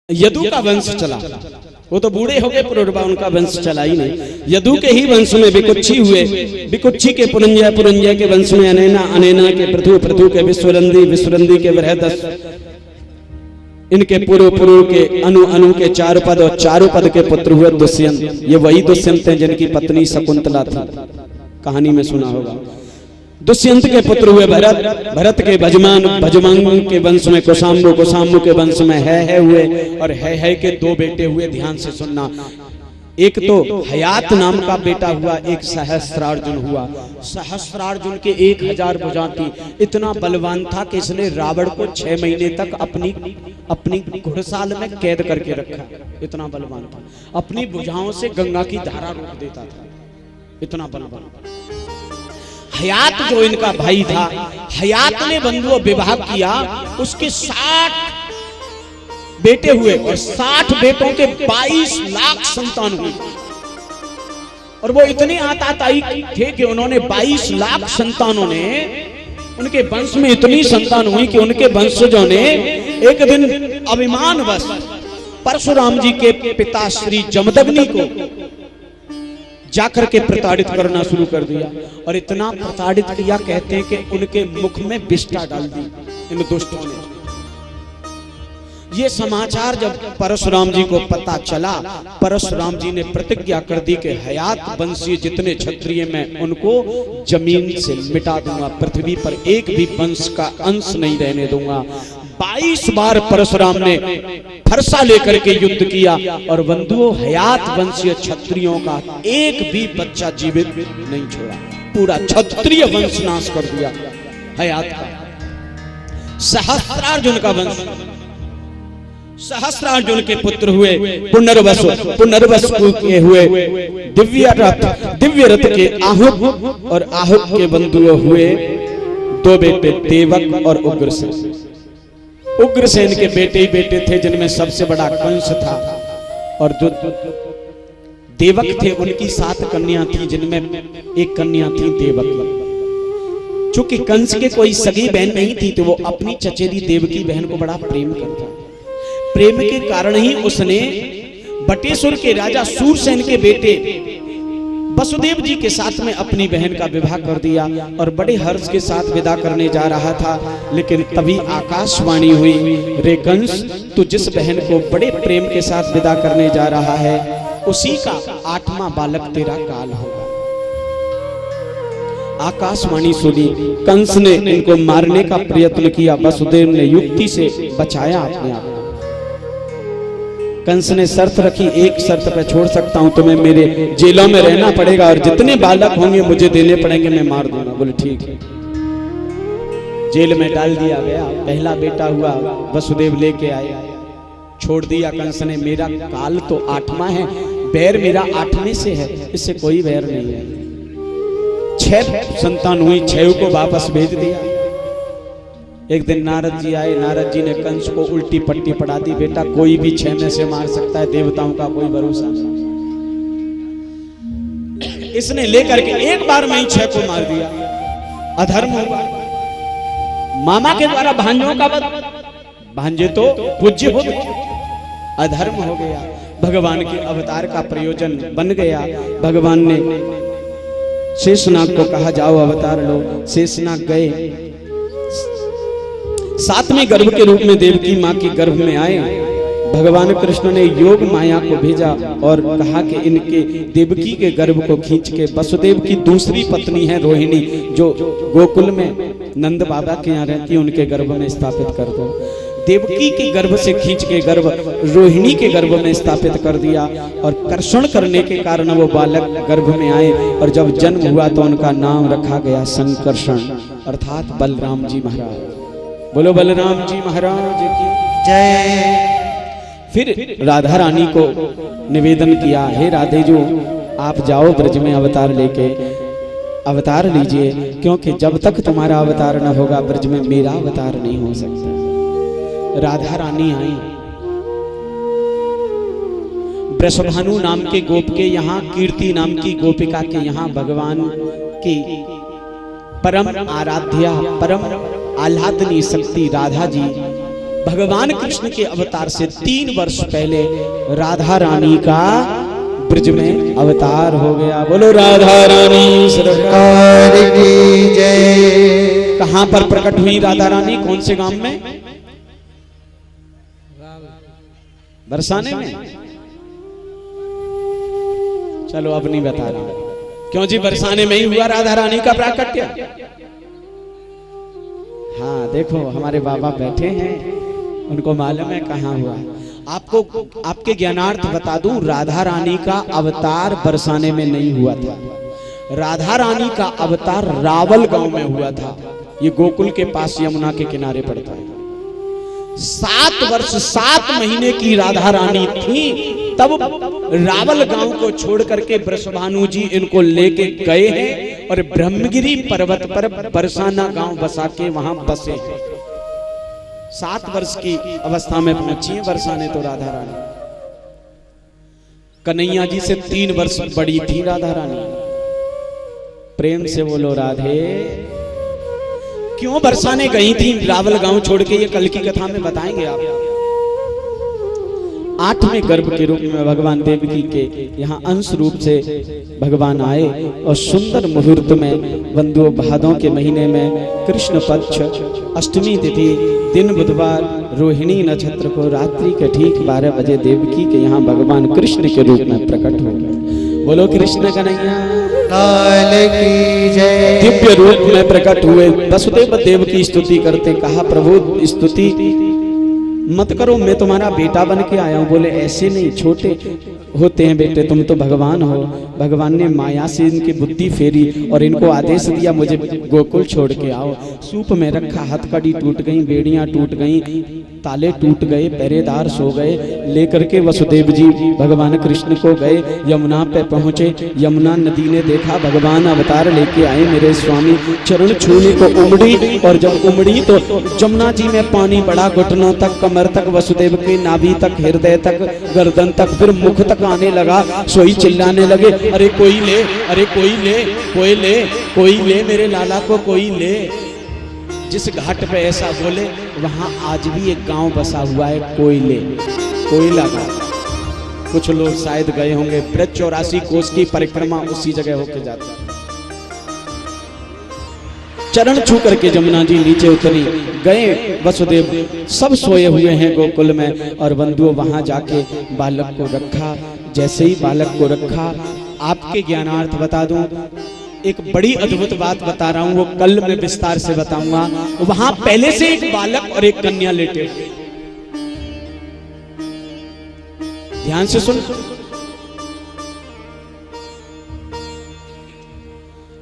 यदु का वंश चला, वो तो बूढ़े हो गए पुरुरवा, उनका वंश चला ही नहीं। यदु के ही वंश में विकुच्छी हुए, विकुच्छी के पुरंजय, पुरंजय के वंश में अनैना, अनैना के पृथु, पृथु के विश्वरंदी, विश्वरंदी के बृहदस, इनके पूर्व पूर्व के अनु, अनु के चारुपद और चारुपद के पुत्र हुए दुष्यंत। ये वही दुष्यंत हैं जिनकी पत्नी शकुंतला थी, कहानी में सुना होगा। दुष्यंत के पुत्र हुए भरत, भरत के भजमान, भजमान के वंश में कुशाम्बु, कुशाम्बु के वंश में है हुए, और है के दो बेटे हुए। ध्यान से सुनना, एक तो हयात नाम का बेटा हुआ, एक सहस्त्रार्जुन हुआ। सहस्त्रार्जुन के 1000 भुजा थी, इतना बलवान था कि इसने रावण को 6 महीने तक अपनी घुड़साल में कैद करके रखा। इतना बलवान था, अपनी भुजाओं से गंगा की धारा रोक देता था, इतना बलवान। हयात जो इनका भाई था, हयात ने बंधुओं विवाह किया, उसके 60 बेटे हुए और 60 बेटों के 22 लाख संतान हुए। और वो इतने आताताई थे कि उन्होंने 22 लाख संतानों ने, उनके वंश में इतनी संतान हुई कि उनके वंशजों ने एक दिन अभिमानवश परशुराम जी के पिता श्री जमदग्नि को जाकर के प्रताड़ित करना शुरू कर दिया। और इतना प्रताड़ित किया, कहते हैं कि उनके मुख में विष्ठा डाल दी इन दुष्टों ने। ये समाचार जब परशुराम जी को पता चला, परशुराम जी ने प्रतिज्ञा कर दी कि हयात वंशीय जितने क्षत्रिय मैं उनको जमीन से मिटा दूंगा, पृथ्वी पर एक भी वंश का अंश नहीं रहने दूंगा। 22 बार परशुराम ने फरसा लेकर के युद्ध किया और बंधुओं हयात वंशीय क्षत्रियों का एक भी बच्चा जीवित नहीं छोड़ा, पूरा क्षत्रिय वंश नाश कर दिया हयात का। सहस्त्रार्जुन का वंश, सहस्त्रार्जुन के पुत्र हुए पुनर्वसु, पुनर्वसु के हुए दिव्य रथ के आहुक, और आहुक के बंधुओं हुए 2 बेटे देवक और उग्रसेन। उग्रसेन के बेटे ही बेटे थे, जिनमें सबसे बड़ा कंस था, और जो देवक थे उनकी 7 कन्या थी, जिनमें एक कन्या थी देवकी। चूंकि कंस के कोई सगी बहन नहीं थी, तो वो अपनी चचेरी देवकी बहन को बड़ा प्रेम करता। प्रेम के कारण ही उसने बटेश्वर के राजा सूरसेन के बेटे वसुदेव जी के साथ में अपनी बहन का विवाह कर दिया और बड़े हर्ष के साथ विदा करने जा रहा था। लेकिन तभी आकाशवाणी हुई, रे कंस, तू जिस बहन को बड़े प्रेम के साथ विदा करने जा रहा है, उसी का 8वां बालक तेरा काल होगा। आकाशवाणी सुनी, कंस ने इनको मारने का प्रयत्न किया, वसुदेव ने युक्ति से बचाया अपने आप। कंस ने शर्त रखी, एक शर्त पे छोड़ सकता हूं तुम्हें, मेरे जेलों में रहना पड़ेगा और जितने बालक होंगे मुझे देने पड़ेंगे, मैं मार दूंगा। बोले ठीक है। जेल में डाल दिया गया। पहला बेटा हुआ, वसुदेव लेके आए, छोड़ दिया कंस ने। मेरा काल तो 8वां है, बैर मेरा 8वें से है, इससे कोई बैर नहीं है। 6 संतान हुई, 6 को वापस भेज दिया। एक दिन नारद जी आए, नारद जी ने कंस को उल्टी पट्टी पढ़ा दी, बेटा कोई भी 6 में से मार सकता है, देवताओं का कोई भरोसा नहीं। इसने लेकर के एक बार में ही 6 को मार दिया। अधर्म होगा। मामा के द्वारा भांजों का वध, भांजे तो पूज्य हो गए, अधर्म हो गया। भगवान के अवतार का प्रयोजन बन गया। भगवान ने शेषनाग को कहा जाओ अवतार लो। शेषनाग गए, 7वें गर्भ के रूप में देवकी मां की गर्भ में आए। भगवान कृष्ण ने योग माया को भेजा और कहा कि इनके देवकी के गर्भ को खींच के वसुदेव की दूसरी पत्नी है रोहिणी, जो गोकुल में नंद बाबा के यहाँ रहती, उनके गर्भ में स्थापित कर दो। देवकी के गर्भ से खींच के गर्भ रोहिणी के गर्भ में स्थापित कर दिया और कर्षण करने के कारण वो बालक गर्भ में आए। और जब जन्म हुआ तो उनका नाम रखा गया संकर्षण, अर्थात बलराम जी महाराज। बोलो बलराम जी महाराज की जय। फिर राधा रानी को निवेदन किया, हे राधे जो, आप जाओ ब्रज में अवतार लेके, अवतार लीजिए, क्योंकि जब तक तुम्हारा अवतार न होगा ब्रज में मेरा अवतार नहीं हो सकता। राधा रानी आई। वृषभानु नाम के गोप के यहाँ, कीर्ति नाम की गोपिका के यहाँ भगवान की परम आराध्या, परम आह्लादनी शक्ति राधा जी भगवान कृष्ण के अवतार से 3 वर्ष पहले राधा रानी का ब्रज में अवतार हो गया। बोलो राधा रानी सरकार की जय। कहां पर प्रकट हुई राधा रानी, कौन से गांव में? बरसाने में। चलो अब नहीं बता रहा, क्यों जी? बरसाने में ही हुआ राधा रानी का प्राकट्य। हाँ देखो हमारे बाबा बैठे हैं, उनको मालूम है कहाँ हुआ। आपको आपके ज्ञानार्थ बता दूं, राधा रानी का अवतार बरसाने में नहीं हुआ था। राधा रानी का अवतार रावल गांव में हुआ था। ये गोकुल के पास यमुना के किनारे पड़ता है। 7 वर्ष 7 महीने की राधा रानी थी, तब रावल गांव को छोड़ करके वृषभानु जी इनको लेके गए हैं और ब्रह्मगिरी पर्वत पर बरसाना गांव बसा के वहां बसे। 7 वर्ष की अवस्था में पहुंची है बरसाने तो राधा रानी। कन्हैया जी से 3 वर्ष बड़ी थी राधा रानी। प्रेम से बोलो राधे। क्यों बरसाने गई थी रावल गांव छोड़ के, ये कल की कथा में बताएंगे आप। 8वें गर्भ के रूप में भगवान देवकी के यहाँ अंश रूप से भगवान आए और सुंदर मुहूर्त में बंधुओं भादों के महीने में कृष्ण पक्ष अष्टमी तिथि दिन बुधवार रोहिणी नक्षत्र को रात्रि के ठीक 12 बजे देवकी के यहाँ भगवान कृष्ण के रूप में प्रकट हो गए। बोलो कृष्ण कन्हैया लाल की जय। दिव्य रूप में प्रकट हुए। वसुदेव देव की स्तुति करते कहा, प्रभु स्तुति मत करो, मैं तुम्हारा बेटा बन के आया हूं। बोले ऐसे नहीं, छोटे होते हैं बेटे, तुम तो भगवान हो। भगवान ने माया से इनकी बुद्धि फेरी और इनको आदेश दिया मुझे गोकुल छोड़ के आओ। सूप में रखा, हथकड़ी टूट गई, बेड़ियां टूट गई, ताले टूट गए, पहरेदार सो गए। लेकर के वसुदेव जी भगवान कृष्ण को गए, यमुना पे पहुंचे। यमुना नदी ने देखा भगवान अवतार लेके आए मेरे स्वामी, चरण छूने को उमड़ी और जब उमड़ी तो यमुना जी में पानी बढ़ा घुटनों तक, कमर तक, वसुदेव के नाभि तक, हृदय तक, गर्दन तक, फिर मुख तक आने लगा। सोई चिल्लाने लगे, अरे कोई ले, अरे कोई ले, कोई ले, कोई ले, मेरे लाला को कोई ले। जिस घाट पे ऐसा बोले वहां आज भी एक गांव बसा हुआ है कोयले, कोयला घाट। कुछ लोग शायद गए होंगे, ब्रज 84 कोस की परिक्रमा उसी जगह होके जाते हैं। चरण छू करके जमुना जी नीचे उतरी, गए वसुदेव, सब सोए हुए हैं गोकुल में। और बंधुओं वहां जाके बालक को रखा। जैसे ही बालक को रखा, आपके ज्ञानार्थ बता दूं, एक बड़ी अद्भुत बात बता रहा हूं, वो कल मैं विस्तार से बताऊंगा। वहां पहले से एक बालक और एक कन्या लेटे, ध्यान से सुन।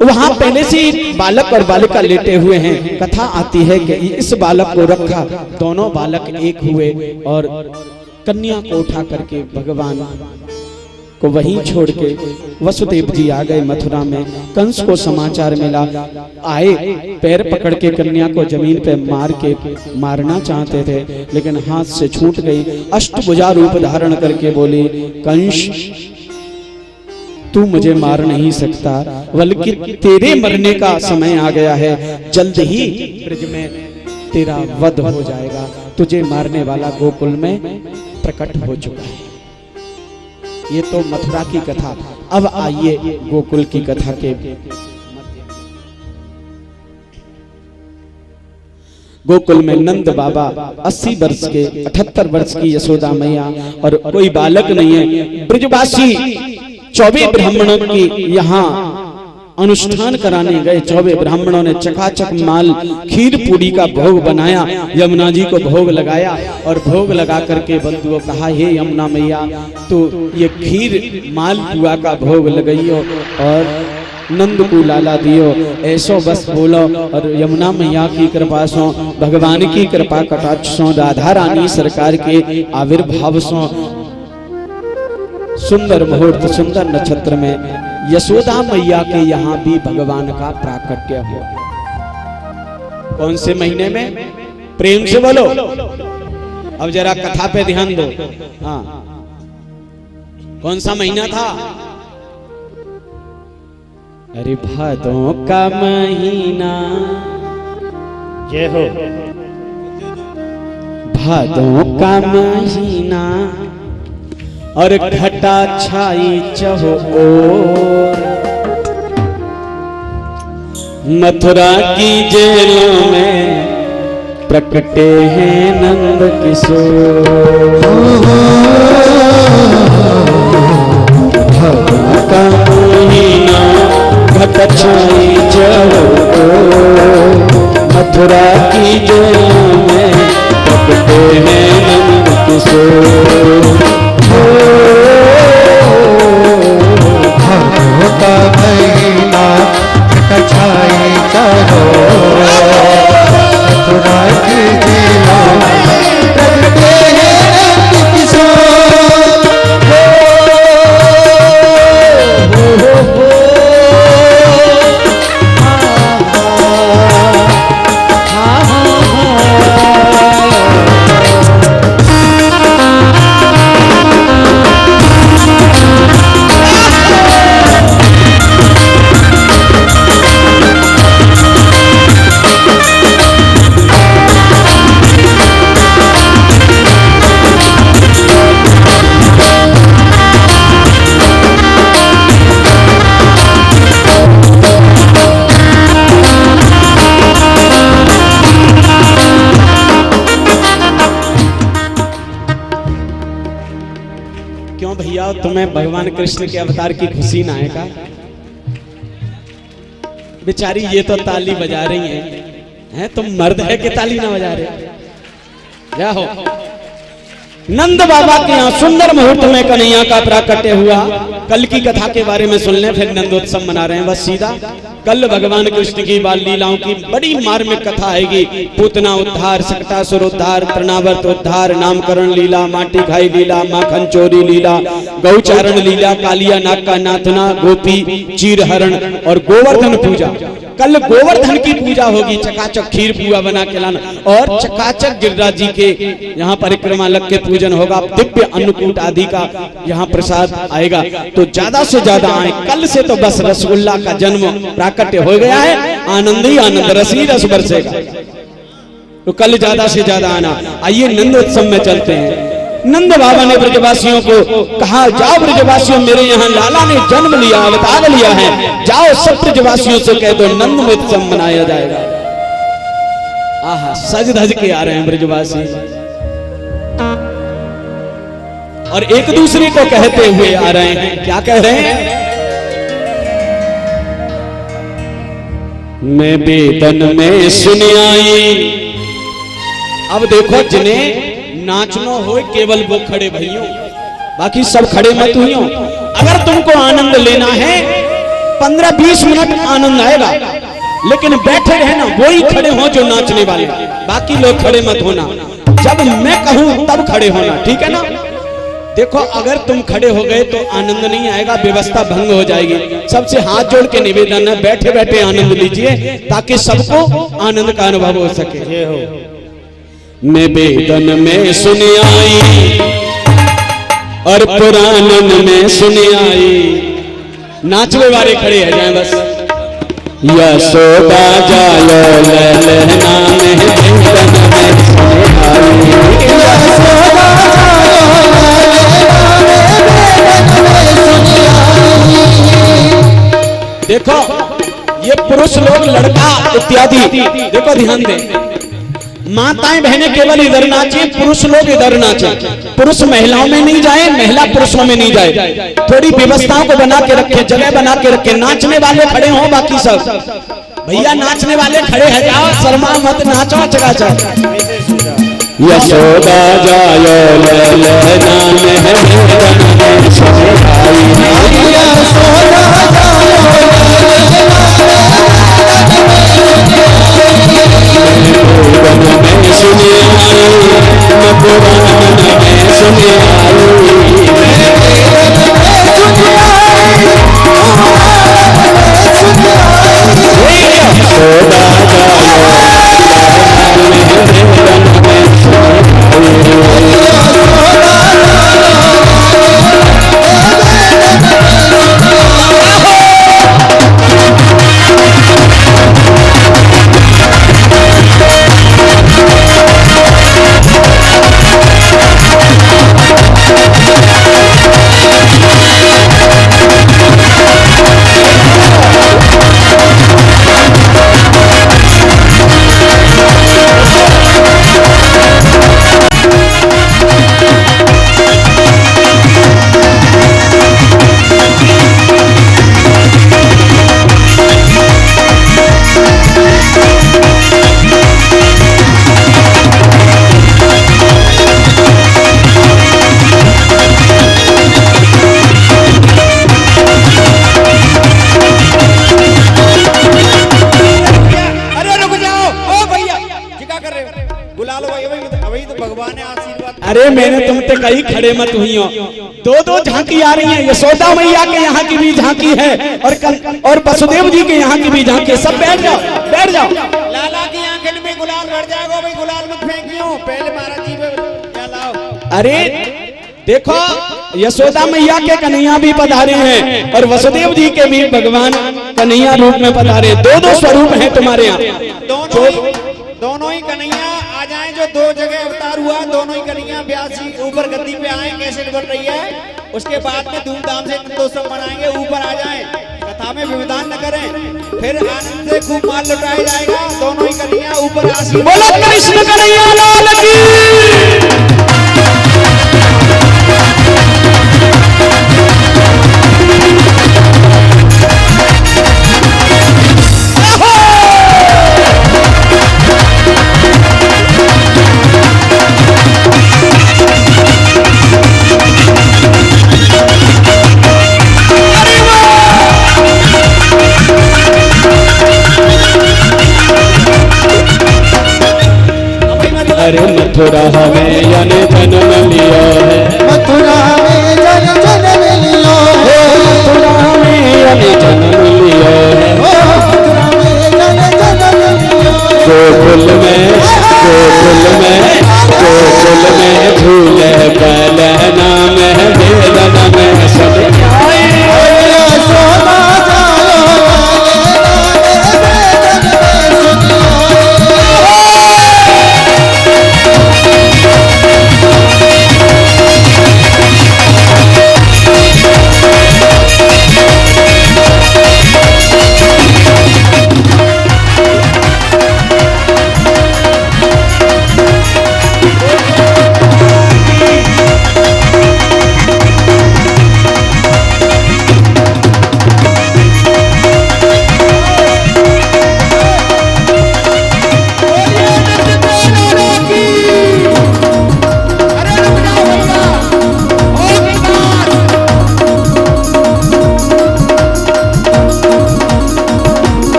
वहां पहले से एक बालक और बालिका लेटे हुए हैं। कथा आती है कि इस बालक को रखा, दोनों बालक एक हुए और कन्या को उठा करके भगवान को वहीं छोड़ के वसुदेव जी आ गए मथुरा में। कंस को समाचार मिला, आए, पैर पकड़ के कन्या को जमीन पे मार के मारना चाहते थे, लेकिन हाथ से छूट गई। अष्टभुजा रूप धारण करके बोली, कंस तू मुझे मार नहीं सकता, बल्कि तेरे मरने का समय आ गया है। जल्द ही ब्रज में तेरा वध हो जाएगा। तुझे मारने वाला गोकुल में प्रकट हो चुका है। ये तो मथुरा की कथा। अब आइए गोकुल की कथा के। गोकुल में नंद बाबा 80 वर्ष के, 78 वर्ष की यशोदा मैया और कोई बालक नहीं है। ब्रजवासी 24 ब्राह्मणों की यहाँ अनुष्ठान कराने गए। 24 ब्राह्मणों ने चकाचक माल खीर पूरी का भोग बनाया, यमुना जी को भोग लगाया और भोग लगा करके बंधुओं कहा, हे यमुना मैया तो ये खीर माल पुआ का भोग लगाइयो और नंद को लाला दियो, ऐसो बस बोलो। और यमुना मैया की कृपा सो, भगवान की कृपा कटाक्ष सो, राधा रानी सरकार के आविर्भाव सो सुंदर मुहूर्त, सुंदर नक्षत्र में यशोदा मैया के यहाँ भी भगवान का प्राकट्य हुआ। कौन से महीने में? प्रेम से बोलो। अब जरा कथा पे ध्यान दो। हाँ, कौन सा महीना था? अरे भादों का महीना, जय हो। भादों का महीना और घटा छाई चहुओर, मथुरा की जेलों में प्रकटे हैं नंद किशोर। भादों का महीना घटा छाई चहुओर, मथुरा की जेलों में प्रकटे हैं नंद किशोर। भादों का महीना छाई करो, मथुरा की जेलों में प्रकटे हैं नंद किशोर। क्यों भैया तुम्हें भगवान कृष्ण के अवतार की खुशी ना है का? बेचारी ये तो ताली बजा रही हैं, तुम मर्द है कि ताली ना बजा रहे? क्या हो? नंद बाबा के यहाँ सुंदर मुहूर्त में कन्हैया का प्राकट्य हुआ। कल की कथा के बारे में सुन लें, फिर नंदोत्सव मना रहे हैं बस सीधा। कल भगवान कृष्ण की बाल लीलाओं की बड़ी मार्मिक कथा आएगी। पूतना उद्धार, सकटासुर उद्धार, तृणावर्त उद्धार, नामकरण लीला, माटी खाई लीला, माखन चोरी लीला, गौचारण लीला, कालिया नाग का नाथना, गोपी चीरहरण और गोवर्धन पूजा। कल गोवर्धन की पूजा होगी। चकाचक खीर पुआ बना के लाना और चकाचक गिरिराज जी के यहाँ परिक्रमा लग के पूजन होगा। दिव्य अन्नकूट आदि का यहाँ प्रसाद आएगा, तो ज्यादा से ज्यादा आए। कल से तो बस रसगुल्ला का जन्म प्राकट्य हो गया है, आनंद ही आनंद, रस ही रस बरसेगा। तो कल ज्यादा से ज्यादा आना। आइए नंदोत्सव में चलते हैं। नंद बाबा ने ब्रजवासियों को कहा, जाओ ब्रजवासियों, मेरे यहाँ लाला ने जन्म लिया, अवतार लिया है, जाओ सब ब्रजवासियों से कह दो नंद उत्सव मनाया जाएगा। आहा, सज धज के आ रहे हैं ब्रजवासी और एक दूसरे को कहते हुए आ रहे हैं। क्या कह रहे हैं? मैं बेदन में सुन आई। अब देखो, जिन्हें नाचनो हो केवल वो खड़े भइयों, बाकी सब खड़े मत हुइयों। अगर तुमको आनंद लेना है 15-20 मिनट आनंद आएगा, लेकिन बैठे रहना, वो ही खड़े हो जो नाचने वाले, बाकी लोग खड़े मत होना। जब मैं कहूं तब खड़े होना, ठीक है ना? देखो, अगर तुम खड़े हो गए तो आनंद नहीं आएगा, व्यवस्था भंग हो जाएगी। सबसे हाथ जोड़ के निवेदन है, बैठे बैठे आनंद लीजिए ताकि सबको आनंद का अनुभव हो सके। ये हो, मैं बेदन में सुन आई और पुरानन में सुन आई। नाचने वाले खड़े हैं जाए बस। यशोदा जायो ललना में बेदन में सुन आई, यशोदा जायो ललना में बेदन में सुन आई। देखो, ये पुरुष लोग, लड़का इत्यादि, देखो ध्यान दें, माताएं बहनें केवल इधर नाचे, पुरुष लोग इधर नाचे। पुरुष महिलाओं में नहीं जाए, महिला पुरुषों में नहीं जाए। थोड़ी व्यवस्थाओं को बना के रखे, जगह बना के रखे। नाचने वाले खड़े हों, बाकी सब भैया नाचने वाले खड़े हैं, जाओ शर्मा मत, नाचो चकाचक। यशोदा जायो ललना में बेदन सुन आई, यशोदा जायो अरे मैंने तुमसे कई खड़े मत हुई हो, दो दो झांकी आ रही है। यशोदा मैया के यहाँ की भी झांकी है और वसुदेव जी के यहाँ की भी झांकी है। सब बैठ जाओ, बैठ जाओ। लाला की आंखें में गुलाल भर जाएगा भाई, गुलाल मत फेंकियो, पहले महाराज जी पे क्या लाओ। अरे देखो, यशोदा मैया के कन्हैया भी पधारे हैं और वसुदेव जी के भी भगवान कन्हैया रूप में पधारे। दो दो स्वरूप हैं तुम्हारे यहाँ। दोनों ही कन्हैया आ जाएं, जो दो जगह अवतार हुआ, दोनों ही कन्हैया ब्यास जी ऊपर गद्दी पे आए, कैसेट बन रही है, उसके बाद में धूमधाम से नंदोत्सव मनाएंगे, ऊपर आ जाएं, कथा में व्यवधान न करें, फिर आनंद से खूब माल लुटाया जाएगा। दोनों ही कन्हैया ऊपर आशीर्वाद। बोलो कृष्ण कन्हैया लाल की। अरे मथुरा में जन धन